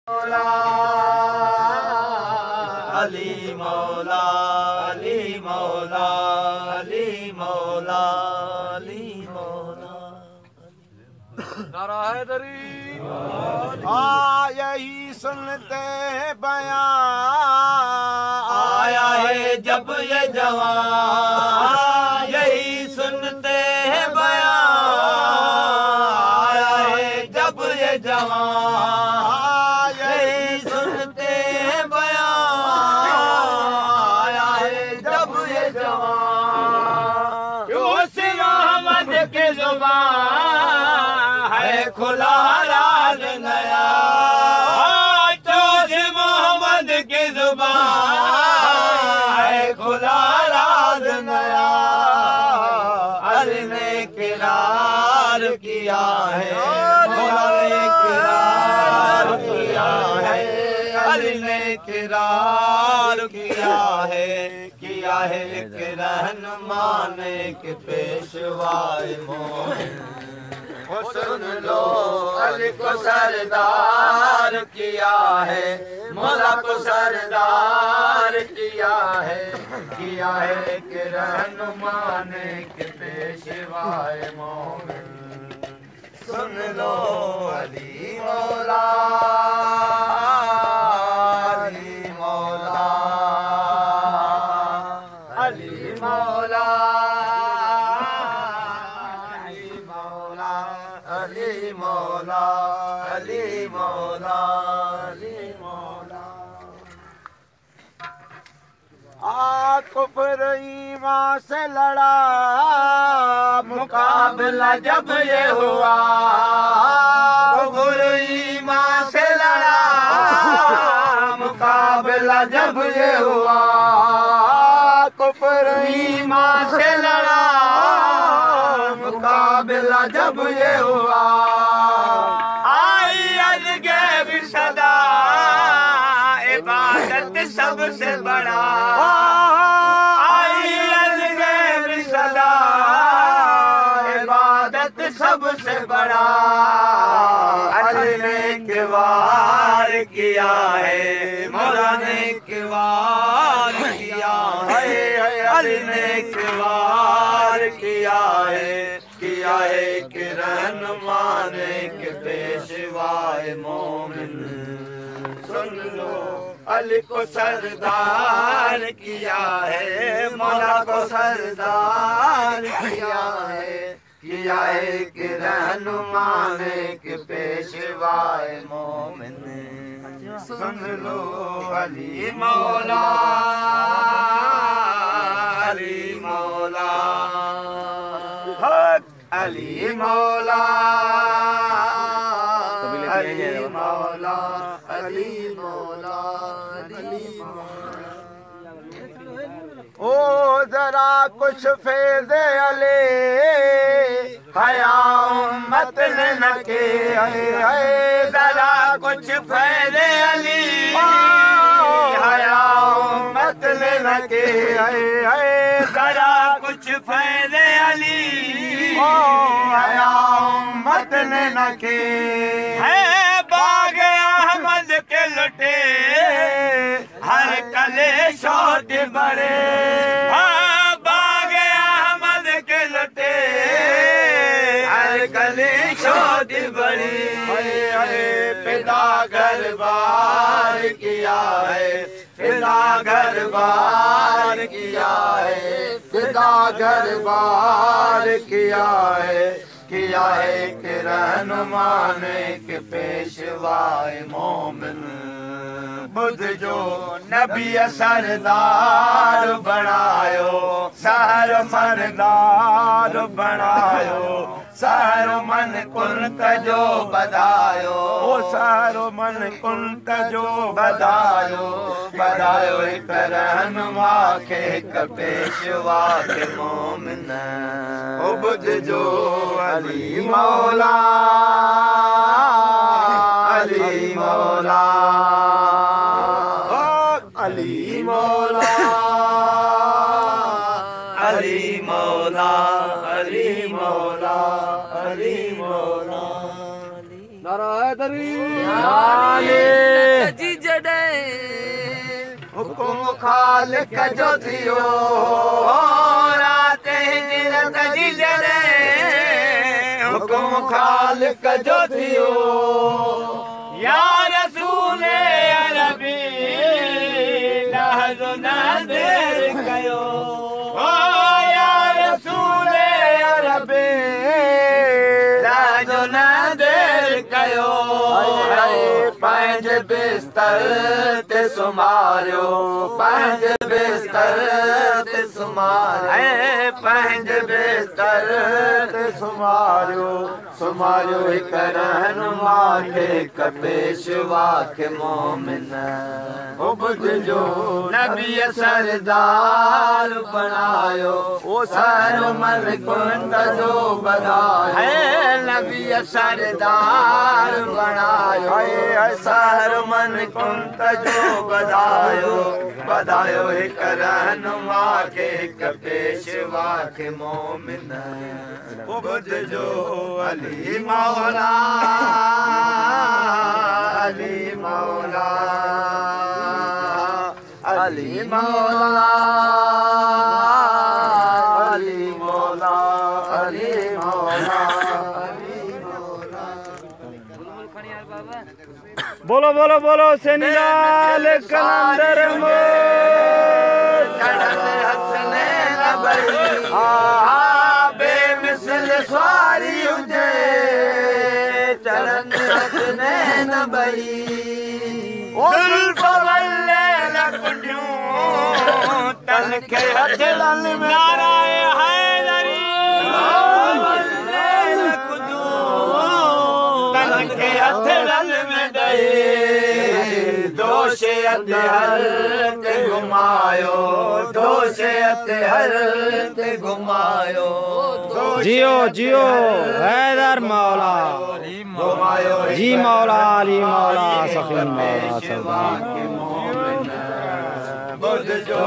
مولا علی مولا علی مولا علی مولا علی مولا نعرہ حیدری یہی سنتے بیان آیا ہے جب یہ جوان یہی سنتے بیان آیا ہے جب یہ جوان یہی سنتے بیان آیا ہے جب یہ جوان اس محمد کی زبان ہے کھلا راز نیا جوش محمد کی زبان ہے کھلا راز نیا علی نے اقرار کیا ہے مولا نے اقرار کیا ہے علی نے اقرار کیا ہے ایک رہنما نے کہ پیشوائے مومن سن لو علی کو سردار کیا ہے مولا کو سردار کیا ہے کہ رہنما نے کہ پیشوائے مومن سن لو علی مولا علی مولا علی مولا علی مولا علی مولا علی مولا کفر ایمان سے لڑا مقابلہ جب یہ ہوا کفر ایمان سے لڑا مقابلہ جب یہ ہوا کفر ایمان سے لڑا مقابلہ جب یہ ہوا آئی الغیب صدا عبادت سب سے بڑا آئی الغیب صدا عبادت سب سے بڑا علی نے اقرار کیا ہے مولا نے اقرار کیا ہے علی نے اقرار کیا ہے کہ رہنما نے کہ پیشوائے مومن سن لو علی کو سردار کیا ہے مولا کو سردار کیا ہے کہ رہنما نے کہ پیشوائے مومن سن لو علی مولا علی مولا علی مولا علی مولا علی مولا علی مولا او ذرا کچھ فیض علی حیا امت نے نہ کی ذرا کچھ فیض علی حیا امت نے نہ کی ذرا کچھ فیض علی حیا امت نے نہ کی ہے باغ احمد کے لٹے ہر کلے شوٹ بڑے باغ احمد کے لٹے ہر کلے شوٹ بڑی فدا گھر بار کیا ہے فدا گھر بار کیا ہے فدا گھر بار کیا ہے کہ رہنما نے کہ پیشوائے مومن بدھ جو نبی سردار بنایو سہر مردار بنایو سہر من کنت جو بدایو سہر من کنت جو بدایو ایک رہنما کے ایک پیشوا کے مومن بدھ جو علی مولا علی مولا علی مولا علی مولا علی مولا علی مولا نعرہ حیدری علی जॾहिं हुकुम खालिक जो थियो रात हिजरत जी जॾहिं हुकुम खालिक जो थियो या रसूल अरबी लहज़ो न देर कयो या रसूल अरबी लहज़ो न देर कयो पंहिंजे बिस्तर ते सुम्हारियो पंहिंजे बिस्तर ते सुम्हारियो पंहिंजे बिस्तर ते सुम्हारियो सुम्हारियो हिक रहनुमा खे हिक पेशवा खे मोमिन जो नबी सरदार बणायो ओ सर मन कुंड जो बधायो नबी सरदार बणायो सर मन कुंड जो बधायो बधायो हिक रहनुमा खे हिक पेशवा खे मोमिन जो अली मौला अली मौला अली मौला अली मौला अली मौला बोलो बोलो बोलो सेनिलाल कलंदर बेमिसल सवारी हुजे चढ़न हसनैन भई तन खे हथड़न में नाराए हैदरी तन खे हथड़न में ॾेई दोषे हर ते घुमायो दोषे हर ते घुमायो जियो जियो हैदर मौला घुमायो जी मौला अली मौला सफीन मौला सरदार बुध जो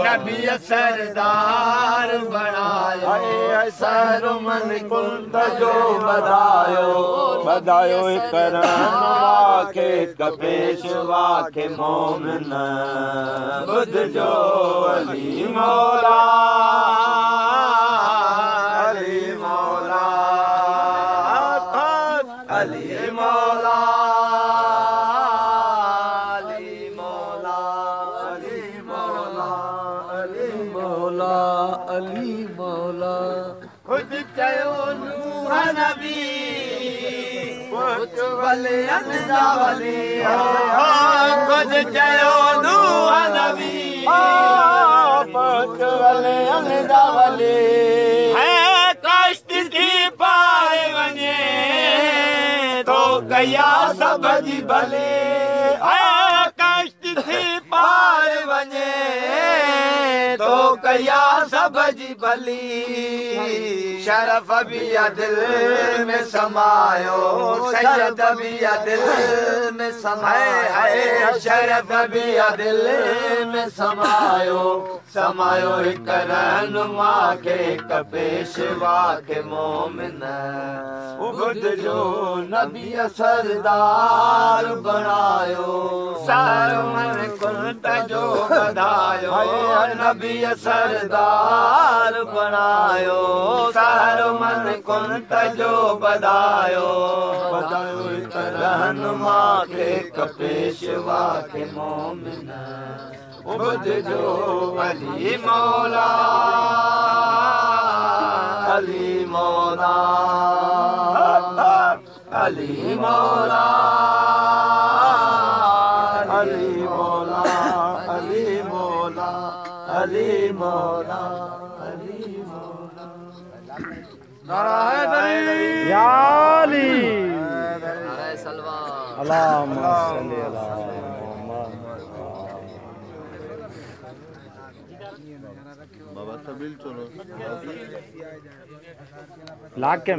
नबी सरदार बणायो सर मन कुंड जो बधायो बधायो हिक रहनुमा खे हिक पेशवा खे मोमिन बुध जो अली मौला अली मौला अली मौला अली मौला खुद चयो नूह नबी पुत वलियन जा वली खुद चयो नूह नबी पुत वलियन जा वली है कष्ट थी पाए वञे तो कया सब जी भले है कष्ट थी पाए वञे तो कया सब जी भली शरफ भी दिल में समायो सैयद भी दिल में समायो शरफ भी दिल में समायो समायो हिक रहनुमा खे हिक पेशवा खे मोमिन बुध जो नबी सरदार बणायो सर मन कुंड जो बधायो नबी सरदार बणायो सर मन कुंड जो बधायो बधायो हिक रहनुमा खे हिक पेशवा खे मोमिन बुध जो अली मौला अली मौला अली मौला अली मौला अली मौला अली मौला अली मौला नाराए हैदरी या अली नाराए सलवान अल्लाहुम्मा सल्ली अला मुहम्मद बाबा तबिल चलो लाग के